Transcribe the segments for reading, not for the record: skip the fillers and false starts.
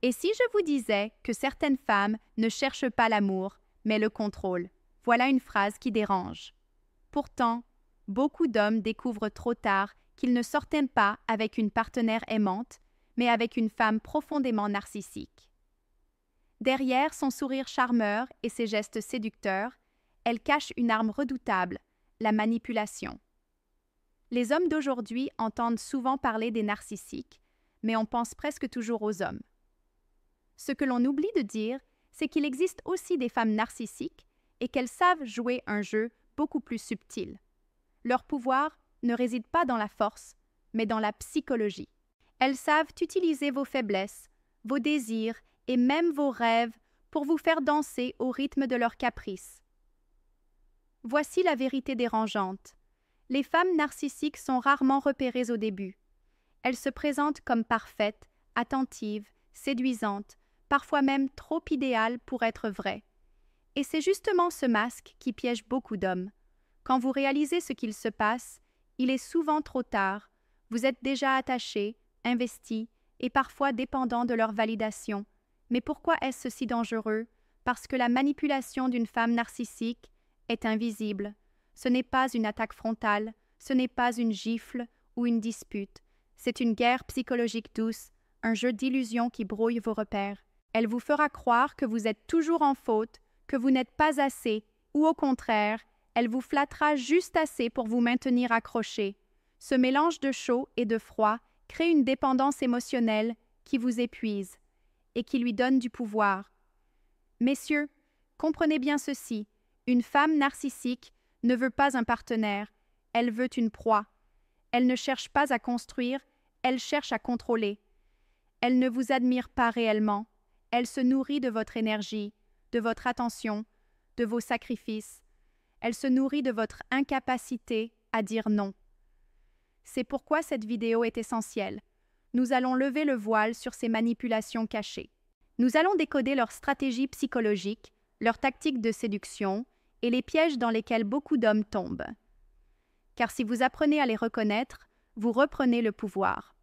Et si je vous disais que certaines femmes ne cherchent pas l'amour, mais le contrôle? Voilà une phrase qui dérange. Pourtant, beaucoup d'hommes découvrent trop tard qu'ils ne sortaient pas avec une partenaire aimante, mais avec une femme profondément narcissique. Derrière son sourire charmeur et ses gestes séducteurs, elle cache une arme redoutable, la manipulation. Les hommes d'aujourd'hui entendent souvent parler des narcissiques, mais on pense presque toujours aux hommes. Ce que l'on oublie de dire, c'est qu'il existe aussi des femmes narcissiques et qu'elles savent jouer un jeu beaucoup plus subtil. Leur pouvoir ne réside pas dans la force, mais dans la psychologie. Elles savent utiliser vos faiblesses, vos désirs et même vos rêves pour vous faire danser au rythme de leurs caprices. Voici la vérité dérangeante. Les femmes narcissiques sont rarement repérées au début. Elles se présentent comme parfaites, attentives, séduisantes, parfois même trop idéales pour être vraies. Et c'est justement ce masque qui piège beaucoup d'hommes. Quand vous réalisez ce qu'il se passe, il est souvent trop tard. Vous êtes déjà attaché, investi et parfois dépendant de leur validation. Mais pourquoi est-ce si dangereux? Parce que la manipulation d'une femme narcissique est invisible. Ce n'est pas une attaque frontale, ce n'est pas une gifle ou une dispute. C'est une guerre psychologique douce, un jeu d'illusions qui brouille vos repères. Elle vous fera croire que vous êtes toujours en faute, que vous n'êtes pas assez, ou au contraire, elle vous flattera juste assez pour vous maintenir accroché. Ce mélange de chaud et de froid crée une dépendance émotionnelle qui vous épuise et qui lui donne du pouvoir. Messieurs, comprenez bien ceci, une femme narcissique ne veut pas un partenaire, elle veut une proie. Elle ne cherche pas à construire, elle cherche à contrôler. Elle ne vous admire pas réellement, elle se nourrit de votre énergie, de votre attention, de vos sacrifices. Elle se nourrit de votre incapacité à dire non. C'est pourquoi cette vidéo est essentielle. Nous allons lever le voile sur ces manipulations cachées. Nous allons décoder leurs stratégies psychologiques, leurs tactiques de séduction et les pièges dans lesquels beaucoup d'hommes tombent. Car si vous apprenez à les reconnaître, vous reprenez le pouvoir.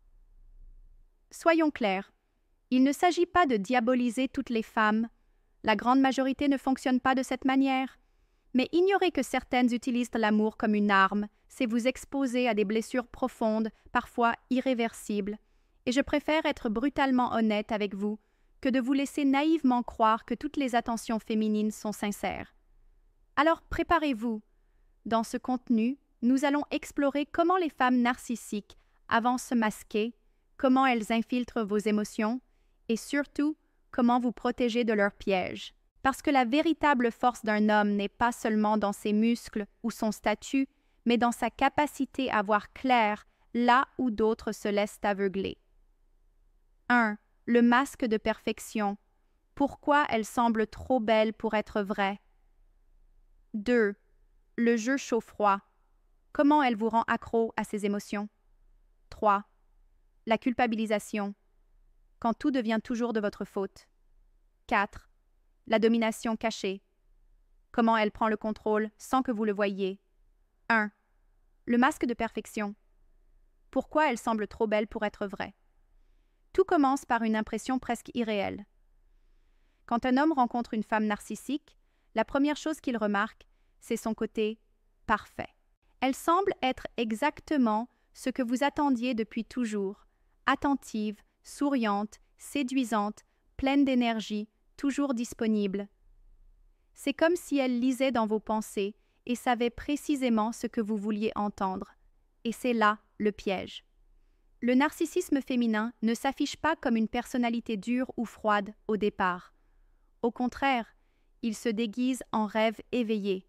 Soyons clairs, il ne s'agit pas de diaboliser toutes les femmes. La grande majorité ne fonctionne pas de cette manière. Mais ignorer que certaines utilisent l'amour comme une arme, c'est vous exposer à des blessures profondes, parfois irréversibles. Et je préfère être brutalement honnête avec vous que de vous laisser naïvement croire que toutes les attentions féminines sont sincères. Alors préparez-vous. Dans ce contenu, nous allons explorer comment les femmes narcissiques avancent masquées, comment elles infiltrent vos émotions et surtout, comment vous protéger de leurs pièges. Parce que la véritable force d'un homme n'est pas seulement dans ses muscles ou son statut, mais dans sa capacité à voir clair là où d'autres se laissent aveugler. 1. Le masque de perfection. Pourquoi elle semble trop belle pour être vraie? 2. Le jeu chaud-froid. Comment elle vous rend accro à ses émotions? 3. La culpabilisation. Quand tout devient toujours de votre faute. 4. La domination cachée. Comment elle prend le contrôle sans que vous le voyiez. 1. Le masque de perfection. Pourquoi elle semble trop belle pour être vraie? Tout commence par une impression presque irréelle. Quand un homme rencontre une femme narcissique, la première chose qu'il remarque, c'est son côté parfait. Elle semble être exactement ce que vous attendiez depuis toujours, attentive, souriante, séduisante, pleine d'énergie, toujours disponible. C'est comme si elle lisait dans vos pensées et savait précisément ce que vous vouliez entendre. Et c'est là le piège. Le narcissisme féminin ne s'affiche pas comme une personnalité dure ou froide au départ. Au contraire, il se déguise en rêve éveillé.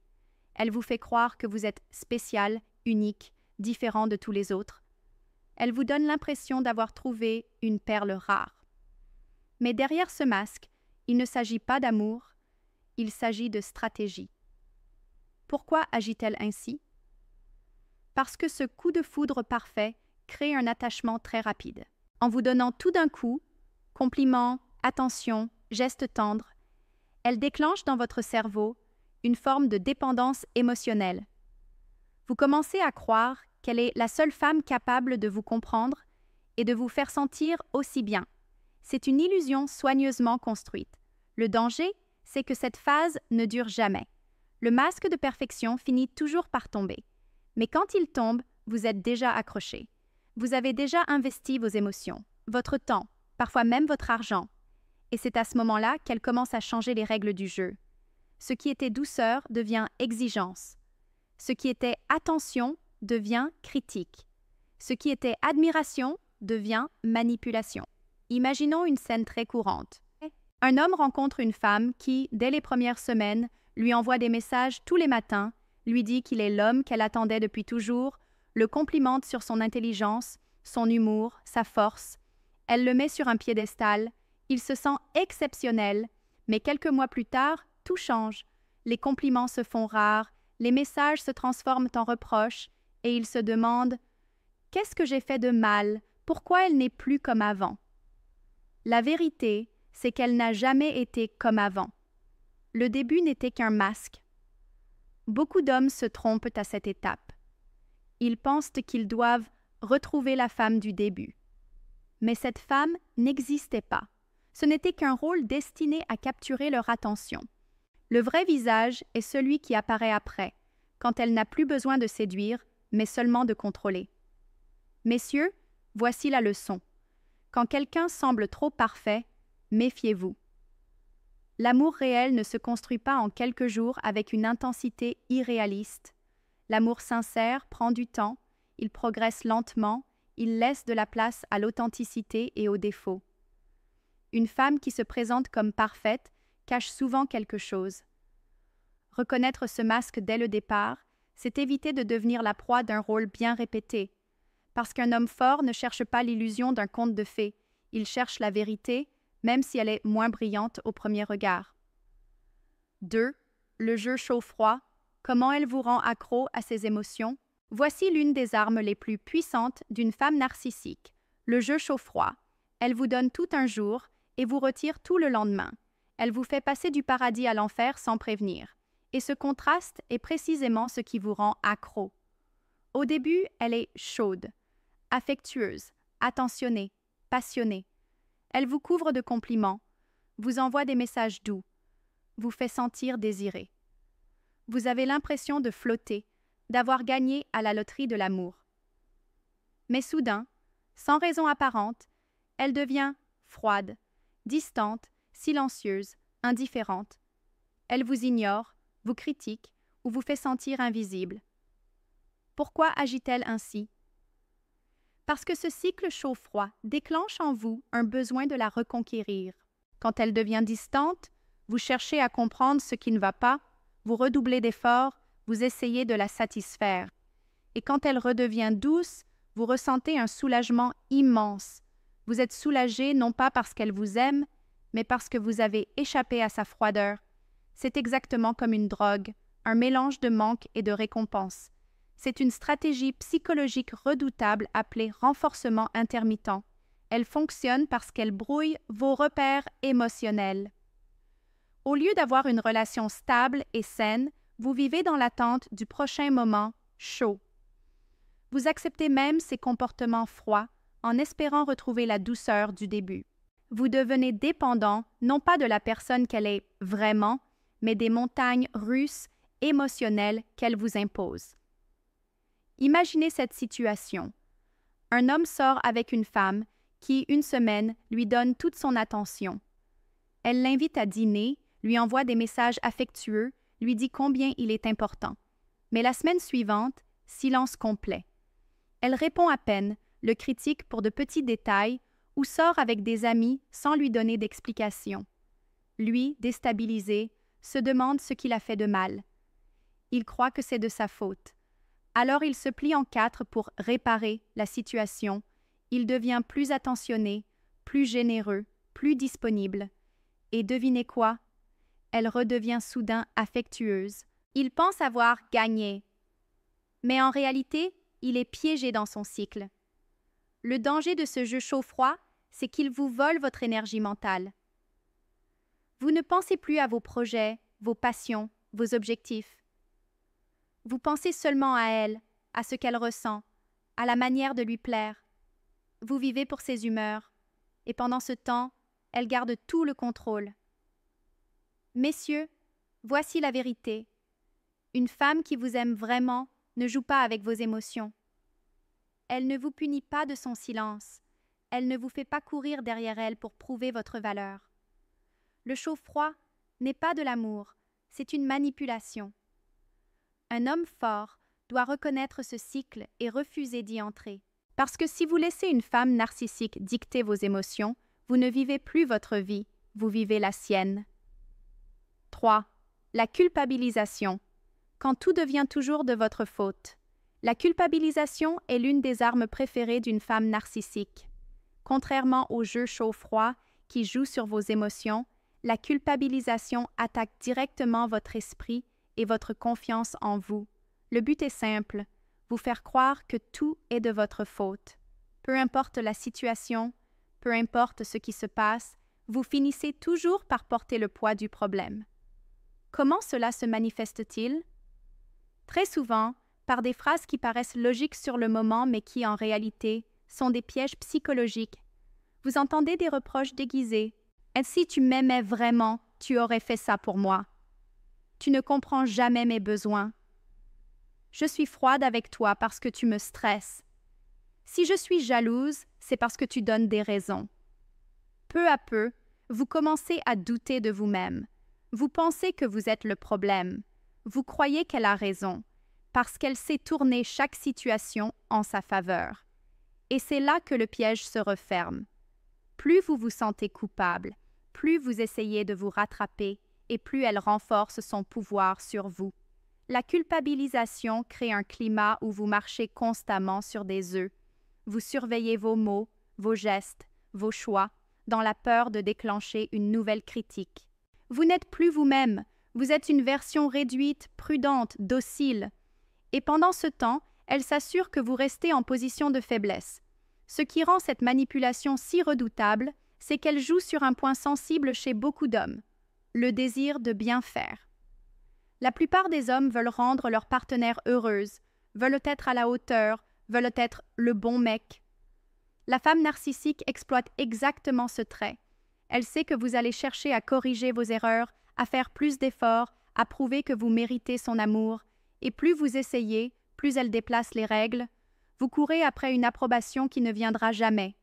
Elle vous fait croire que vous êtes spécial, unique, différent de tous les autres. Elle vous donne l'impression d'avoir trouvé une perle rare. Mais derrière ce masque, il ne s'agit pas d'amour, il s'agit de stratégie. Pourquoi agit-elle ainsi? Parce que ce coup de foudre parfait crée un attachement très rapide. En vous donnant tout d'un coup, compliments, attention, gestes tendres, elle déclenche dans votre cerveau une forme de dépendance émotionnelle. Vous commencez à croire qu'elle est la seule femme capable de vous comprendre et de vous faire sentir aussi bien. C'est une illusion soigneusement construite. Le danger, c'est que cette phase ne dure jamais. Le masque de perfection finit toujours par tomber. Mais quand il tombe, vous êtes déjà accroché. Vous avez déjà investi vos émotions, votre temps, parfois même votre argent. Et c'est à ce moment-là qu'elle commence à changer les règles du jeu. Ce qui était douceur devient exigence. Ce qui était attention devient critique. Ce qui était admiration devient manipulation. Imaginons une scène très courante. Un homme rencontre une femme qui, dès les premières semaines, lui envoie des messages tous les matins, lui dit qu'il est l'homme qu'elle attendait depuis toujours, le complimente sur son intelligence, son humour, sa force. Elle le met sur un piédestal. Il se sent exceptionnel, mais quelques mois plus tard, tout change. Les compliments se font rares, les messages se transforment en reproches, et il se demande « Qu'est-ce que j'ai fait de mal? Pourquoi elle n'est plus comme avant ?» La vérité, c'est qu'elle n'a jamais été comme avant. Le début n'était qu'un masque. Beaucoup d'hommes se trompent à cette étape. Ils pensent qu'ils doivent retrouver la femme du début. Mais cette femme n'existait pas. Ce n'était qu'un rôle destiné à capturer leur attention. Le vrai visage est celui qui apparaît après, quand elle n'a plus besoin de séduire, mais seulement de contrôler. Messieurs, voici la leçon. Quand quelqu'un semble trop parfait, méfiez-vous. L'amour réel ne se construit pas en quelques jours avec une intensité irréaliste. L'amour sincère prend du temps, il progresse lentement, il laisse de la place à l'authenticité et aux défauts. Une femme qui se présente comme parfaite cache souvent quelque chose. Reconnaître ce masque dès le départ, c'est éviter de devenir la proie d'un rôle bien répété. Parce qu'un homme fort ne cherche pas l'illusion d'un conte de fées, il cherche la vérité, même si elle est moins brillante au premier regard. 2. Le jeu chaud-froid. Comment elle vous rend accro à ses émotions? Voici l'une des armes les plus puissantes d'une femme narcissique, le jeu chaud-froid. Elle vous donne tout un jour et vous retire tout le lendemain. Elle vous fait passer du paradis à l'enfer sans prévenir. Et ce contraste est précisément ce qui vous rend accro. Au début, elle est chaude, affectueuse, attentionnée, passionnée. Elle vous couvre de compliments, vous envoie des messages doux, vous fait sentir désiré. Vous avez l'impression de flotter, d'avoir gagné à la loterie de l'amour. Mais soudain, sans raison apparente, elle devient froide, distante, silencieuse, indifférente. Elle vous ignore, vous critique ou vous fait sentir invisible. Pourquoi agit-elle ainsi? Parce que ce cycle chaud-froid déclenche en vous un besoin de la reconquérir. Quand elle devient distante, vous cherchez à comprendre ce qui ne va pas, vous redoublez d'efforts, vous essayez de la satisfaire. Et quand elle redevient douce, vous ressentez un soulagement immense. Vous êtes soulagé non pas parce qu'elle vous aime, mais parce que vous avez échappé à sa froideur. C'est exactement comme une drogue, un mélange de manque et de récompense. C'est une stratégie psychologique redoutable appelée renforcement intermittent. Elle fonctionne parce qu'elle brouille vos repères émotionnels. Au lieu d'avoir une relation stable et saine, vous vivez dans l'attente du prochain moment chaud. Vous acceptez même ses comportements froids en espérant retrouver la douceur du début. Vous devenez dépendant non pas de la personne qu'elle est vraiment, mais des montagnes russes émotionnelles qu'elle vous impose. Imaginez cette situation. Un homme sort avec une femme qui, une semaine, lui donne toute son attention. Elle l'invite à dîner, lui envoie des messages affectueux, lui dit combien il est important. Mais la semaine suivante, silence complet. Elle répond à peine, le critique pour de petits détails ou sort avec des amis sans lui donner d'explication. Lui, déstabilisé, se demande ce qu'il a fait de mal. Il croit que c'est de sa faute. Alors il se plie en quatre pour réparer la situation. Il devient plus attentionné, plus généreux, plus disponible. Et devinez quoi? Elle redevient soudain affectueuse. Il pense avoir gagné. Mais en réalité, il est piégé dans son cycle. Le danger de ce jeu chaud-froid, c'est qu'il vous vole votre énergie mentale. Vous ne pensez plus à vos projets, vos passions, vos objectifs. Vous pensez seulement à elle, à ce qu'elle ressent, à la manière de lui plaire. Vous vivez pour ses humeurs. et pendant ce temps, elle garde tout le contrôle. Messieurs, voici la vérité. Une femme qui vous aime vraiment ne joue pas avec vos émotions. Elle ne vous punit pas de son silence. Elle ne vous fait pas courir derrière elle pour prouver votre valeur. Le chaud-froid n'est pas de l'amour, c'est une manipulation. Un homme fort doit reconnaître ce cycle et refuser d'y entrer. Parce que si vous laissez une femme narcissique dicter vos émotions, vous ne vivez plus votre vie, vous vivez la sienne. 3. La culpabilisation. Quand tout devient toujours de votre faute. La culpabilisation est l'une des armes préférées d'une femme narcissique. Contrairement au jeu chaud-froid qui joue sur vos émotions, la culpabilisation attaque directement votre esprit et votre confiance en vous. Le but est simple, vous faire croire que tout est de votre faute. Peu importe la situation, peu importe ce qui se passe, vous finissez toujours par porter le poids du problème. Comment cela se manifeste-t-il? Très souvent, par des phrases qui paraissent logiques sur le moment mais qui, en réalité, sont des pièges psychologiques. Vous entendez des reproches déguisés. « Et si tu m'aimais vraiment, tu aurais fait ça pour moi. Tu ne comprends jamais mes besoins. Je suis froide avec toi parce que tu me stresses. Si je suis jalouse, c'est parce que tu donnes des raisons. » Peu à peu, vous commencez à douter de vous-même. Vous pensez que vous êtes le problème. Vous croyez qu'elle a raison, parce qu'elle sait tourner chaque situation en sa faveur. Et c'est là que le piège se referme. Plus vous vous sentez coupable, plus vous essayez de vous rattraper et plus elle renforce son pouvoir sur vous. La culpabilisation crée un climat où vous marchez constamment sur des œufs. Vous surveillez vos mots, vos gestes, vos choix, dans la peur de déclencher une nouvelle critique. Vous n'êtes plus vous-même, vous êtes une version réduite, prudente, docile. Et pendant ce temps, elle s'assure que vous restez en position de faiblesse. Ce qui rend cette manipulation si redoutable, c'est qu'elle joue sur un point sensible chez beaucoup d'hommes, le désir de bien faire. La plupart des hommes veulent rendre leur partenaire heureuse, veulent être à la hauteur, veulent être le bon mec. La femme narcissique exploite exactement ce trait. Elle sait que vous allez chercher à corriger vos erreurs, à faire plus d'efforts, à prouver que vous méritez son amour, et plus vous essayez, plus elle déplace les règles. Vous courez après une approbation qui ne viendra jamais.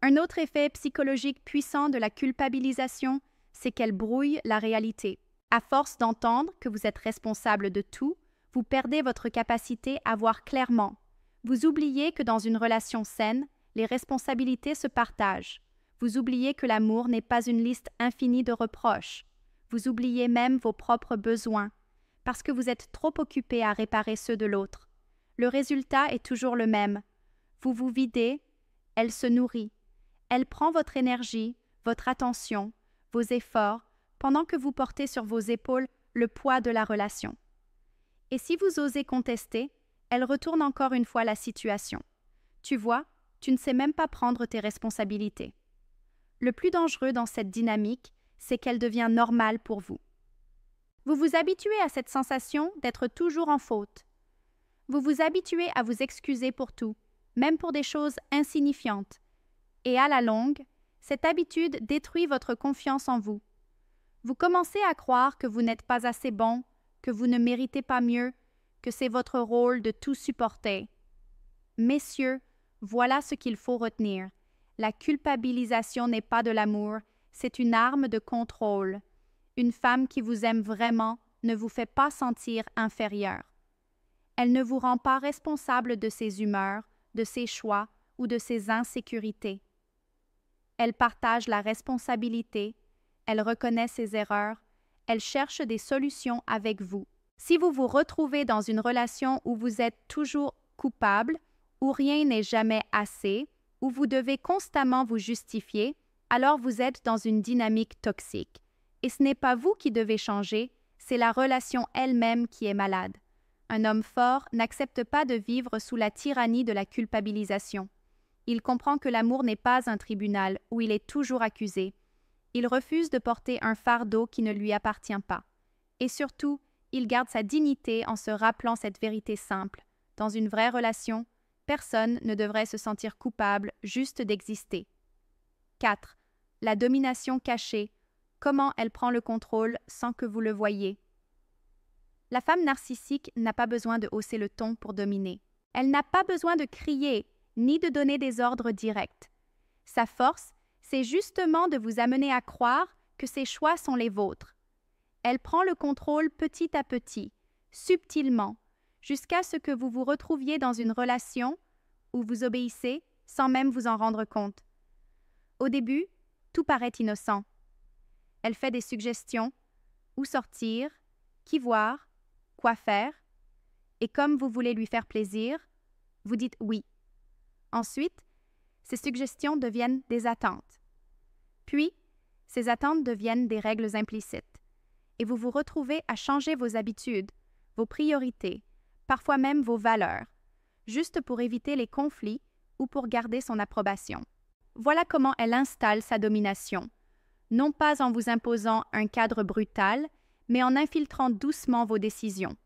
Un autre effet psychologique puissant de la culpabilisation, c'est qu'elle brouille la réalité. À force d'entendre que vous êtes responsable de tout, vous perdez votre capacité à voir clairement. Vous oubliez que dans une relation saine, les responsabilités se partagent. Vous oubliez que l'amour n'est pas une liste infinie de reproches. Vous oubliez même vos propres besoins, parce que vous êtes trop occupé à réparer ceux de l'autre. Le résultat est toujours le même. Vous vous videz, elle se nourrit. Elle prend votre énergie, votre attention, vos efforts, pendant que vous portez sur vos épaules le poids de la relation. Et si vous osez contester, elle retourne encore une fois la situation. Tu vois, tu ne sais même pas prendre tes responsabilités. Le plus dangereux dans cette dynamique, c'est qu'elle devient normale pour vous. Vous vous habituez à cette sensation d'être toujours en faute. Vous vous habituez à vous excuser pour tout, même pour des choses insignifiantes. Et à la longue, cette habitude détruit votre confiance en vous. Vous commencez à croire que vous n'êtes pas assez bon, que vous ne méritez pas mieux, que c'est votre rôle de tout supporter. Messieurs, voilà ce qu'il faut retenir. La culpabilisation n'est pas de l'amour, c'est une arme de contrôle. Une femme qui vous aime vraiment ne vous fait pas sentir inférieur. Elle ne vous rend pas responsable de ses humeurs, de ses choix ou de ses insécurités. Elle partage la responsabilité, elle reconnaît ses erreurs, elle cherche des solutions avec vous. Si vous vous retrouvez dans une relation où vous êtes toujours coupable, où rien n'est jamais assez, où vous devez constamment vous justifier, alors vous êtes dans une dynamique toxique. Et ce n'est pas vous qui devez changer, c'est la relation elle-même qui est malade. Un homme fort n'accepte pas de vivre sous la tyrannie de la culpabilisation. Il comprend que l'amour n'est pas un tribunal où il est toujours accusé. Il refuse de porter un fardeau qui ne lui appartient pas. Et surtout, il garde sa dignité en se rappelant cette vérité simple. Dans une vraie relation, personne ne devrait se sentir coupable juste d'exister. 4. La domination cachée. Comment elle prend le contrôle sans que vous le voyiez. La femme narcissique n'a pas besoin de hausser le ton pour dominer. Elle n'a pas besoin de crier, ni de donner des ordres directs. Sa force, c'est justement de vous amener à croire que ses choix sont les vôtres. Elle prend le contrôle petit à petit, subtilement, jusqu'à ce que vous vous retrouviez dans une relation où vous obéissez sans même vous en rendre compte. Au début, tout paraît innocent. Elle fait des suggestions, où sortir, qui voir, quoi faire, et comme vous voulez lui faire plaisir, vous dites oui. Ensuite, ces suggestions deviennent des attentes. Puis, ces attentes deviennent des règles implicites, et vous vous retrouvez à changer vos habitudes, vos priorités, parfois même vos valeurs, juste pour éviter les conflits ou pour garder son approbation. Voilà comment elle installe sa domination, non pas en vous imposant un cadre brutal, mais en infiltrant doucement vos décisions.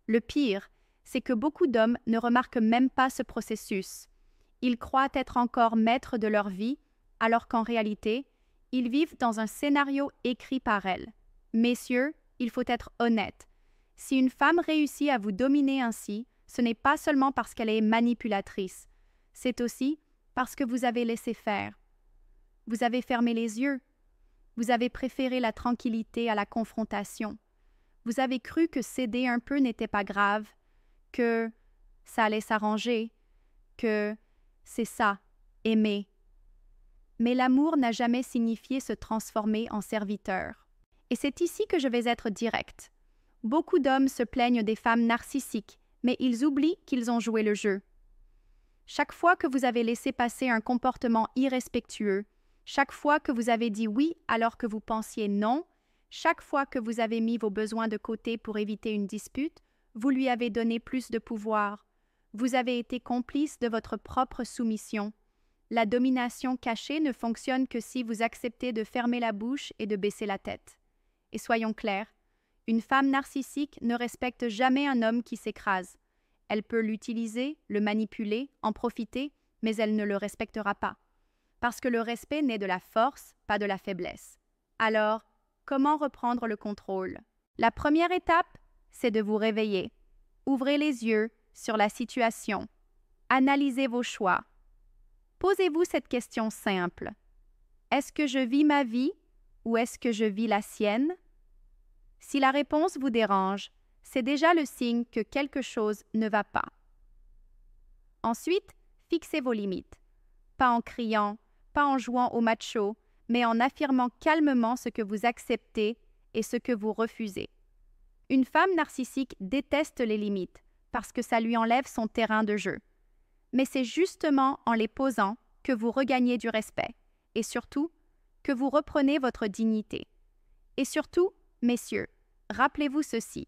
Le pire, c'est que beaucoup d'hommes ne remarquent même pas ce processus. Ils croient être encore maîtres de leur vie, alors qu'en réalité, ils vivent dans un scénario écrit par elle. Messieurs, il faut être honnête. Si une femme réussit à vous dominer ainsi, ce n'est pas seulement parce qu'elle est manipulatrice, c'est aussi parce que vous avez laissé faire. Vous avez fermé les yeux. Vous avez préféré la tranquillité à la confrontation. Vous avez cru que céder un peu n'était pas grave, que ça allait s'arranger, que c'est ça, aimer. Mais l'amour n'a jamais signifié se transformer en serviteur. Et c'est ici que je vais être directe. Beaucoup d'hommes se plaignent des femmes narcissiques, mais ils oublient qu'ils ont joué le jeu. Chaque fois que vous avez laissé passer un comportement irrespectueux, chaque fois que vous avez dit oui alors que vous pensiez non, chaque fois que vous avez mis vos besoins de côté pour éviter une dispute, vous lui avez donné plus de pouvoir. Vous avez été complice de votre propre soumission. La domination cachée ne fonctionne que si vous acceptez de fermer la bouche et de baisser la tête. Et soyons clairs, une femme narcissique ne respecte jamais un homme qui s'écrase. Elle peut l'utiliser, le manipuler, en profiter, mais elle ne le respectera pas. Parce que le respect naît de la force, pas de la faiblesse. Alors, comment reprendre le contrôle? La première étape, c'est de vous réveiller. Ouvrez les yeux sur la situation. Analysez vos choix. Posez-vous cette question simple. Est-ce que je vis ma vie ou est-ce que je vis la sienne? Si la réponse vous dérange, c'est déjà le signe que quelque chose ne va pas. Ensuite, fixez vos limites. Pas en criant, pas en jouant au macho, mais en affirmant calmement ce que vous acceptez et ce que vous refusez. Une femme narcissique déteste les limites parce que ça lui enlève son terrain de jeu. Mais c'est justement en les posant que vous regagnez du respect et surtout que vous reprenez votre dignité. Et surtout, messieurs, rappelez-vous ceci.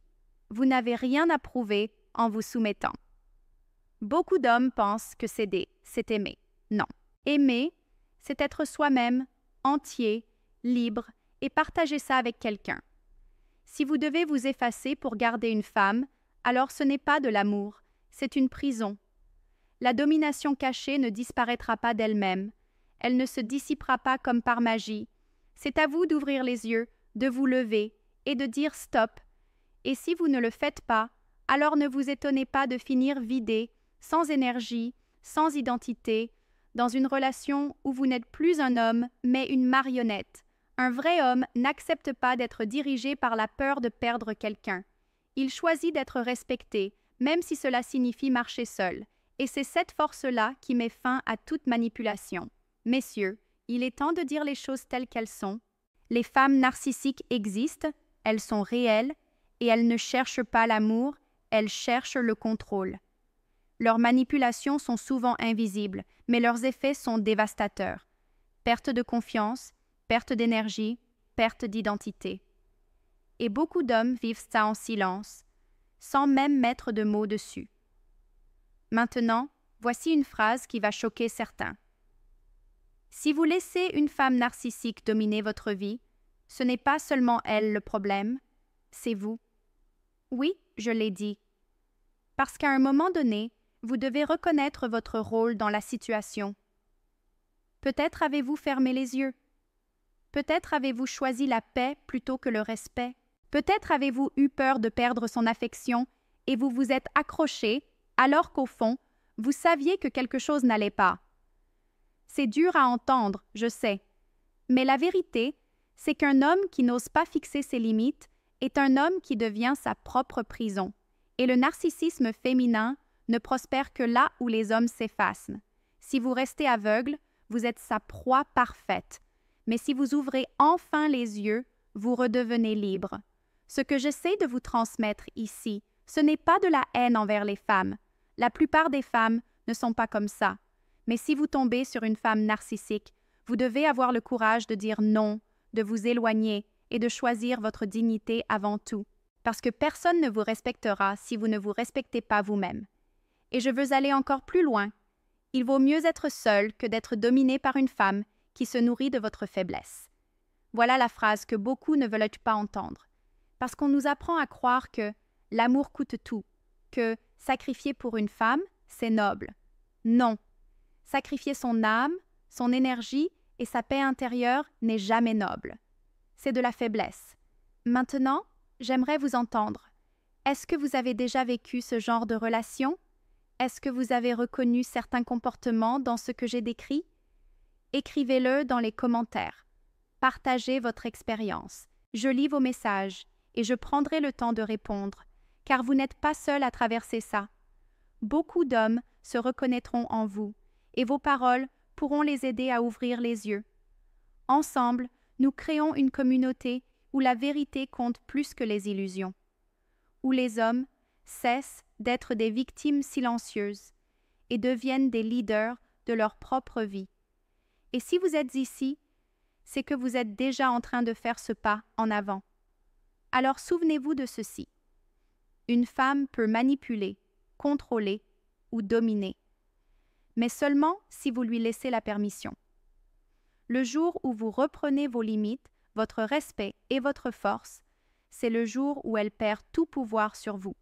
Vous n'avez rien à prouver en vous soumettant. Beaucoup d'hommes pensent que céder, c'est aimer. Non. Aimer, c'est être soi-même, entier, libre et partager ça avec quelqu'un. Si vous devez vous effacer pour garder une femme, alors ce n'est pas de l'amour, c'est une prison. La domination cachée ne disparaîtra pas d'elle-même. Elle ne se dissipera pas comme par magie. C'est à vous d'ouvrir les yeux, de vous lever et de dire stop. Et si vous ne le faites pas, alors ne vous étonnez pas de finir vidé, sans énergie, sans identité, dans une relation où vous n'êtes plus un homme, mais une marionnette. Un vrai homme n'accepte pas d'être dirigé par la peur de perdre quelqu'un. Il choisit d'être respecté, même si cela signifie marcher seul. Et c'est cette force-là qui met fin à toute manipulation. Messieurs, il est temps de dire les choses telles qu'elles sont. Les femmes narcissiques existent, elles sont réelles, et elles ne cherchent pas l'amour, elles cherchent le contrôle. Leurs manipulations sont souvent invisibles, mais leurs effets sont dévastateurs. Perte de confiance, perte d'énergie, perte d'identité. Et beaucoup d'hommes vivent ça en silence, sans même mettre de mots dessus. Maintenant, voici une phrase qui va choquer certains. Si vous laissez une femme narcissique dominer votre vie, ce n'est pas seulement elle le problème, c'est vous. Oui, je l'ai dit. Parce qu'à un moment donné, vous devez reconnaître votre rôle dans la situation. Peut-être avez-vous fermé les yeux. Peut-être avez-vous choisi la paix plutôt que le respect. Peut-être avez-vous eu peur de perdre son affection et vous vous êtes accroché alors qu'au fond, vous saviez que quelque chose n'allait pas. C'est dur à entendre, je sais, mais la vérité, c'est qu'un homme qui n'ose pas fixer ses limites est un homme qui devient sa propre prison, et le narcissisme féminin ne prospère que là où les hommes s'effacent. Si vous restez aveugle, vous êtes sa proie parfaite, mais si vous ouvrez enfin les yeux, vous redevenez libre. Ce que j'essaie de vous transmettre ici, ce n'est pas de la haine envers les femmes. La plupart des femmes ne sont pas comme ça. Mais si vous tombez sur une femme narcissique, vous devez avoir le courage de dire non, de vous éloigner et de choisir votre dignité avant tout. Parce que personne ne vous respectera si vous ne vous respectez pas vous-même. Et je veux aller encore plus loin. Il vaut mieux être seul que d'être dominé par une femme qui se nourrit de votre faiblesse. Voilà la phrase que beaucoup ne veulent pas entendre. Parce qu'on nous apprend à croire que l'amour coûte tout, que sacrifier pour une femme, c'est noble. Non. Sacrifier son âme, son énergie et sa paix intérieure n'est jamais noble. C'est de la faiblesse. Maintenant, j'aimerais vous entendre. Est-ce que vous avez déjà vécu ce genre de relation? Est-ce que vous avez reconnu certains comportements dans ce que j'ai décrit? Écrivez-le dans les commentaires. Partagez votre expérience. Je lis vos messages et je prendrai le temps de répondre, car vous n'êtes pas seul à traverser ça. Beaucoup d'hommes se reconnaîtront en vous, et vos paroles pourront les aider à ouvrir les yeux. Ensemble, nous créons une communauté où la vérité compte plus que les illusions, où les hommes cessent d'être des victimes silencieuses et deviennent des leaders de leur propre vie. Et si vous êtes ici, c'est que vous êtes déjà en train de faire ce pas en avant. Alors souvenez-vous de ceci. Une femme peut manipuler, contrôler ou dominer, mais seulement si vous lui laissez la permission. Le jour où vous reprenez vos limites, votre respect et votre force, c'est le jour où elle perd tout pouvoir sur vous.